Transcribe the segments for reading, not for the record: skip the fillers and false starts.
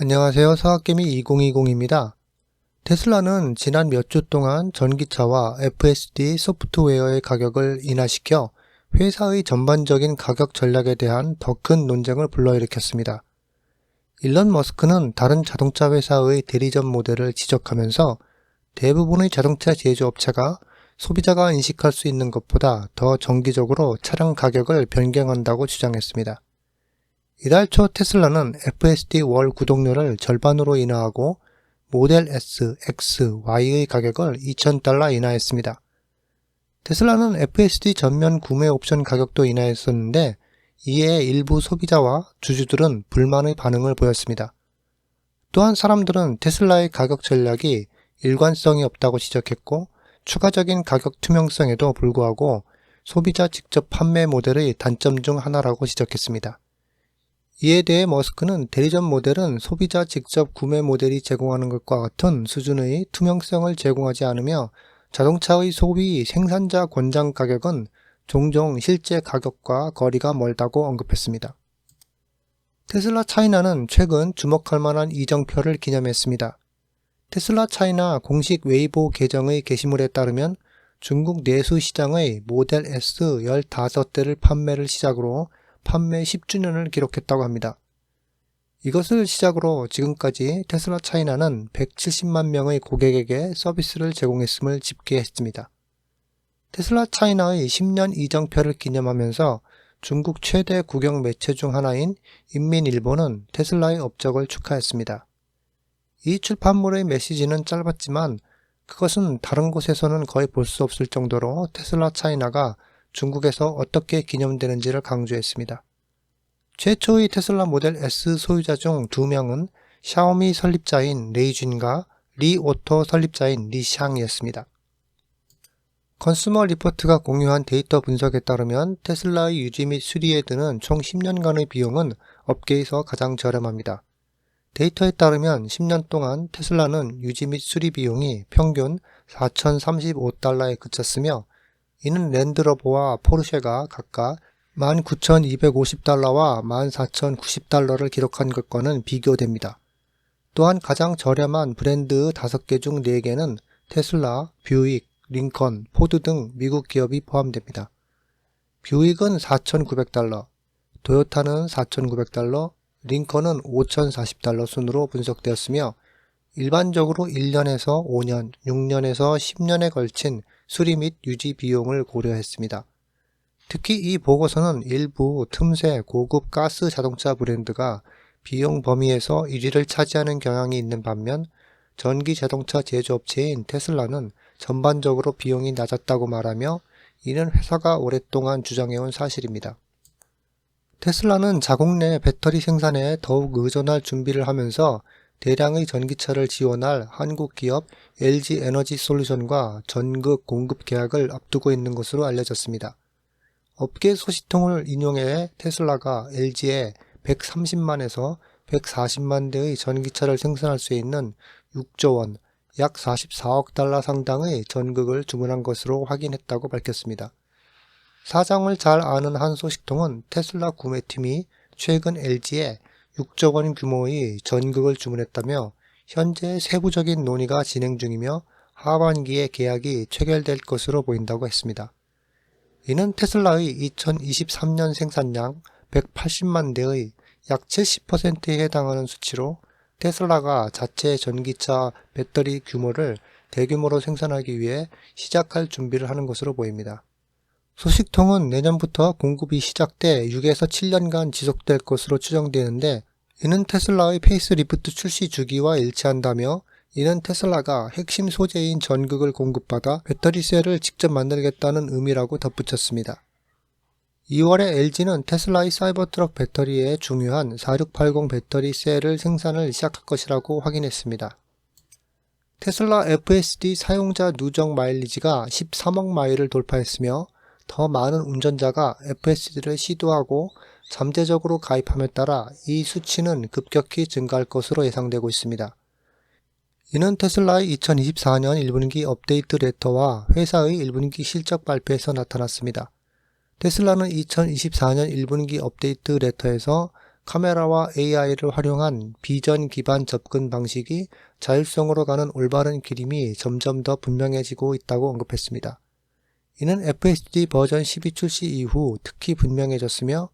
안녕하세요. 서학개미 2020입니다. 테슬라는 지난 몇 주 동안 전기차와 FSD 소프트웨어의 가격을 인하시켜 회사의 전반적인 가격 전략에 대한 더 큰 논쟁을 불러일으켰습니다. 일론 머스크는 다른 자동차 회사의 대리점 모델을 지적하면서 대부분의 자동차 제조업체가 소비자가 인식할 수 있는 것보다 더 정기적으로 차량 가격을 변경한다고 주장했습니다. 이달 초 테슬라는 FSD 월 구독료를 절반으로 인하하고 모델 S, X, Y의 가격을 $2,000 인하했습니다. 테슬라는 FSD 전면 구매 옵션 가격도 인하했었는데 이에 일부 소비자와 주주들은 불만의 반응을 보였습니다. 또한 사람들은 테슬라의 가격 전략이 일관성이 없다고 지적했고 추가적인 가격 투명성에도 불구하고 소비자 직접 판매 모델의 단점 중 하나라고 지적했습니다. 이에 대해 머스크는 대리점 모델은 소비자 직접 구매 모델이 제공하는 것과 같은 수준의 투명성을 제공하지 않으며 자동차의 소비 생산자 권장 가격은 종종 실제 가격과 거리가 멀다고 언급했습니다. 테슬라 차이나는 최근 주목할 만한 이정표를 기념했습니다. 테슬라 차이나 공식 웨이보 계정의 게시물에 따르면 중국 내수 시장의 모델 S 15대를 판매를 시작으로 판매 10주년을 기록했다고 합니다. 이것을 시작으로 지금까지 테슬라 차이나는 170만 명의 고객에게 서비스를 제공했음을 집계했습니다. 테슬라 차이나의 10년 이정표를 기념하면서 중국 최대 국영 매체 중 하나인 인민일보는 테슬라의 업적을 축하했습니다. 이 출판물의 메시지는 짧았지만 그것은 다른 곳에서는 거의 볼 수 없을 정도로 테슬라 차이나가 중국에서 어떻게 기념되는지를 강조했습니다. 최초의 테슬라 모델 S 소유자 중 2명은 샤오미 설립자인 레이쥔과 리오토 설립자인 리샹이었습니다. 컨슈머 리포트가 공유한 데이터 분석에 따르면 테슬라의 유지 및 수리에 드는 총 10년간의 비용은 업계에서 가장 저렴합니다. 데이터에 따르면 10년 동안 테슬라는 유지 및 수리 비용이 평균 $4,035에 그쳤으며 이는 랜드로버와 포르쉐가 각각 $19,250와 $14,090를 기록한 것과는 비교됩니다. 또한 가장 저렴한 브랜드 5개 중 4개는 테슬라, 뷰익, 링컨, 포드 등 미국 기업이 포함됩니다. 뷰익은 $4,900, 토요타는 $4,900, 링컨은 $5,040 순으로 분석되었으며 일반적으로 1년에서 5년, 6년에서 10년에 걸친 수리 및 유지 비용을 고려했습니다. 특히 이 보고서는 일부 틈새 고급 가스 자동차 브랜드가 비용 범위에서 1위를 차지하는 경향이 있는 반면 전기 자동차 제조업체인 테슬라는 전반적으로 비용이 낮았다고 말하며 이는 회사가 오랫동안 주장해온 사실입니다. 테슬라는 자국 내 배터리 생산에 더욱 의존할 준비를 하면서 대량의 전기차를 지원할 한국 기업 LG에너지솔루션과 전극 공급 계약을 앞두고 있는 것으로 알려졌습니다. 업계 소식통을 인용해 테슬라가 LG에 130만에서 140만 대의 전기차를 생산할 수 있는 6조 원, 약 44억 달러 상당의 전극을 주문한 것으로 확인했다고 밝혔습니다. 사정을 잘 아는 한 소식통은 테슬라 구매팀이 최근 LG에 6조 원 규모의 전극을 주문했다며 현재 세부적인 논의가 진행 중이며 하반기에 계약이 체결될 것으로 보인다고 했습니다. 이는 테슬라의 2023년 생산량 180만 대의 약 70%에 해당하는 수치로 테슬라가 자체 전기차 배터리 규모를 대규모로 생산하기 위해 시작할 준비를 하는 것으로 보입니다. 소식통은 내년부터 공급이 시작돼 6에서 7년간 지속될 것으로 추정되는데 이는 테슬라의 페이스리프트 출시 주기와 일치한다며 이는 테슬라가 핵심 소재인 전극을 공급받아 배터리 셀을 직접 만들겠다는 의미라고 덧붙였습니다. 2월에 LG는 테슬라의 사이버트럭 배터리에 중요한 4680 배터리 셀을 생산을 시작할 것이라고 확인했습니다. 테슬라 FSD 사용자 누적 마일리지가 13억 마일을 돌파했으며 더 많은 운전자가 FSD를 시도하고 잠재적으로 가입함에 따라 이 수치는 급격히 증가할 것으로 예상되고 있습니다. 이는 테슬라의 2024년 1분기 업데이트 레터와 회사의 1분기 실적 발표에서 나타났습니다. 테슬라는 2024년 1분기 업데이트 레터에서 카메라와 AI를 활용한 비전 기반 접근 방식이 자율성으로 가는 올바른 그림이 점점 더 분명해지고 있다고 언급했습니다. 이는 FSD 버전 12 출시 이후 특히 분명해졌으며,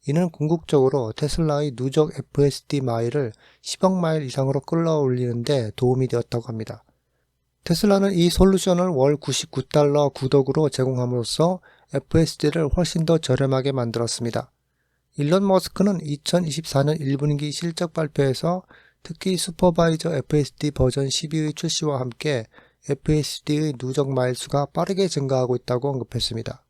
이는 궁극적으로 테슬라의 누적 FSD 마일을 10억 마일 이상으로 끌어올리는 데 도움이 되었다고 합니다. 테슬라는 이 솔루션을 월 $99 구독으로 제공함으로써 FSD를 훨씬 더 저렴하게 만들었습니다. 일론 머스크는 2024년 1분기 실적 발표에서 특히 슈퍼바이저 FSD 버전 12의 출시와 함께 FSD의 누적 마일 수가 빠르게 증가하고 있다고 언급했습니다.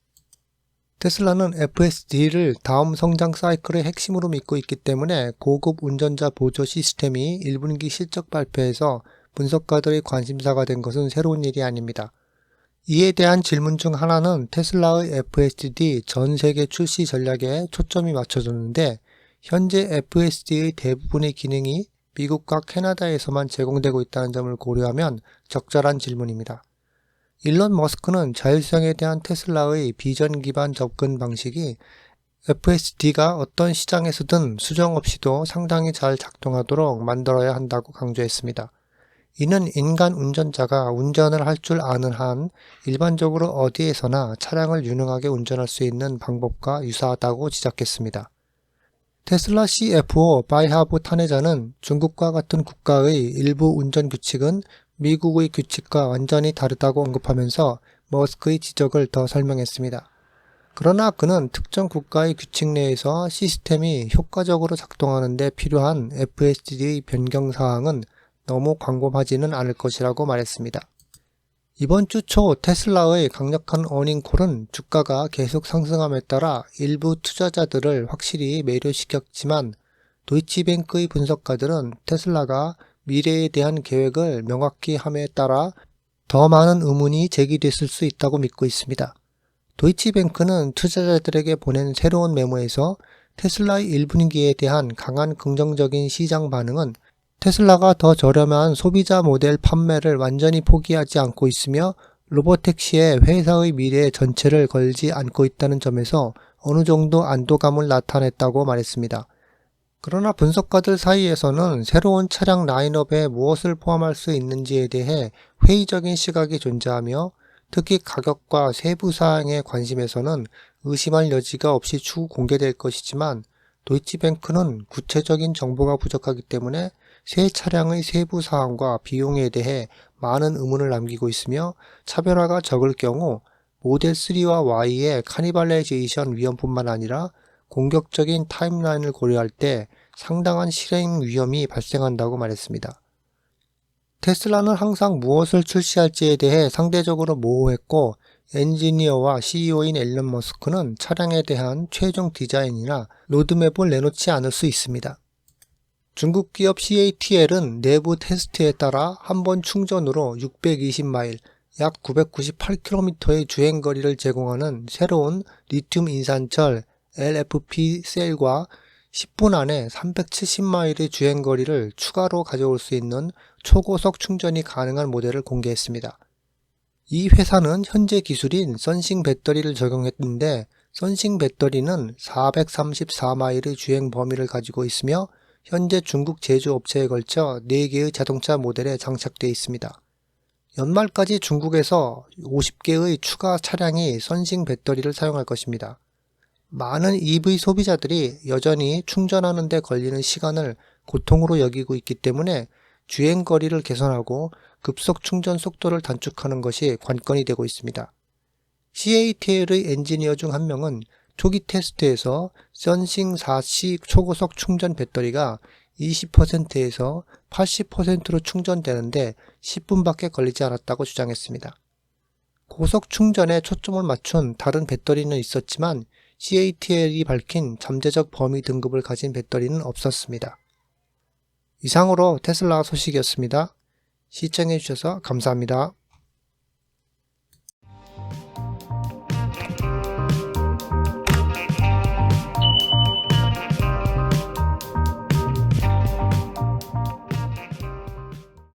테슬라는 FSD를 다음 성장 사이클의 핵심으로 믿고 있기 때문에 고급 운전자 보조 시스템이 1분기 실적 발표에서 분석가들의 관심사가 된 것은 새로운 일이 아닙니다. 이에 대한 질문 중 하나는 테슬라의 FSD 전 세계 출시 전략에 초점이 맞춰졌는데, 현재 FSD의 대부분의 기능이 미국과 캐나다에서만 제공되고 있다는 점을 고려하면 적절한 질문입니다. 일론 머스크는 자율성에 대한 테슬라의 비전 기반 접근 방식이 FSD가 어떤 시장에서든 수정 없이도 상당히 잘 작동하도록 만들어야 한다고 강조했습니다. 이는 인간 운전자가 운전을 할 줄 아는 한 일반적으로 어디에서나 차량을 유능하게 운전할 수 있는 방법과 유사하다고 지적했습니다. 테슬라 CFO 바이하브 탄회자는 중국과 같은 국가의 일부 운전 규칙은 미국의 규칙과 완전히 다르다고 언급하면서 머스크의 지적을 더 설명했습니다. 그러나 그는 특정 국가의 규칙 내에서 시스템이 효과적으로 작동하는 데 필요한 FSD의 변경 사항은 너무 광범하지는 않을 것이라고 말했습니다. 이번 주 초 테슬라의 강력한 어닝콜은 주가가 계속 상승함에 따라 일부 투자자들을 확실히 매료시켰지만, 도이치뱅크의 분석가들은 테슬라가 미래에 대한 계획을 명확히 함에 따라 더 많은 의문이 제기됐을 수 있다고 믿고 있습니다. 도이치뱅크는 투자자들에게 보낸 새로운 메모에서 테슬라의 1분기에 대한 강한 긍정적인 시장 반응은 테슬라가 더 저렴한 소비자 모델 판매를 완전히 포기하지 않고 있으며 로보택시에 회사의 미래 전체를 걸지 않고 있다는 점에서 어느 정도 안도감을 나타냈다고 말했습니다. 그러나 분석가들 사이에서는 새로운 차량 라인업에 무엇을 포함할 수 있는지에 대해 회의적인 시각이 존재하며, 특히 가격과 세부 사항의 관심에서는 의심할 여지가 없이 추후 공개될 것이지만, 도이치뱅크는 구체적인 정보가 부족하기 때문에 새 차량의 세부 사항과 비용에 대해 많은 의문을 남기고 있으며, 차별화가 적을 경우 모델 3와 Y의 카니발라이제이션 위험뿐만 아니라 공격적인 타임라인을 고려할 때 상당한 실행 위험이 발생한다고 말했습니다. 테슬라는 항상 무엇을 출시할지에 대해 상대적으로 모호했고, 엔지니어와 CEO인 앨런 머스크는 차량에 대한 최종 디자인이나 로드맵을 내놓지 않을 수 있습니다. 중국 기업 CATL은 내부 테스트에 따라 한 번 충전으로 620마일, 약 998km의 주행거리를 제공하는 새로운 리튬 인산철 LFP 셀과 10분 안에 370마일의 주행거리를 추가로 가져올 수 있는 초고속 충전이 가능한 모델을 공개했습니다. 이 회사는 현재 기술인 선싱 배터리를 적용했는데, 선싱 배터리는 434마일의 주행 범위를 가지고 있으며 현재 중국 제조업체에 걸쳐 4개의 자동차 모델에 장착되어 있습니다. 연말까지 중국에서 50개의 추가 차량이 선싱 배터리를 사용할 것입니다. 많은 EV 소비자들이 여전히 충전하는 데 걸리는 시간을 고통으로 여기고 있기 때문에 주행거리를 개선하고 급속 충전 속도를 단축하는 것이 관건이 되고 있습니다. CATL의 엔지니어 중 한 명은 초기 테스트에서 선싱 4C 초고속 충전 배터리가 20%에서 80%로 충전되는데 10분밖에 걸리지 않았다고 주장했습니다. 고속 충전에 초점을 맞춘 다른 배터리는 있었지만 CATL이 밝힌 잠재적 범위 등급을 가진 배터리는 없었습니다. 이상으로 테슬라 소식이었습니다. 시청해주셔서 감사합니다.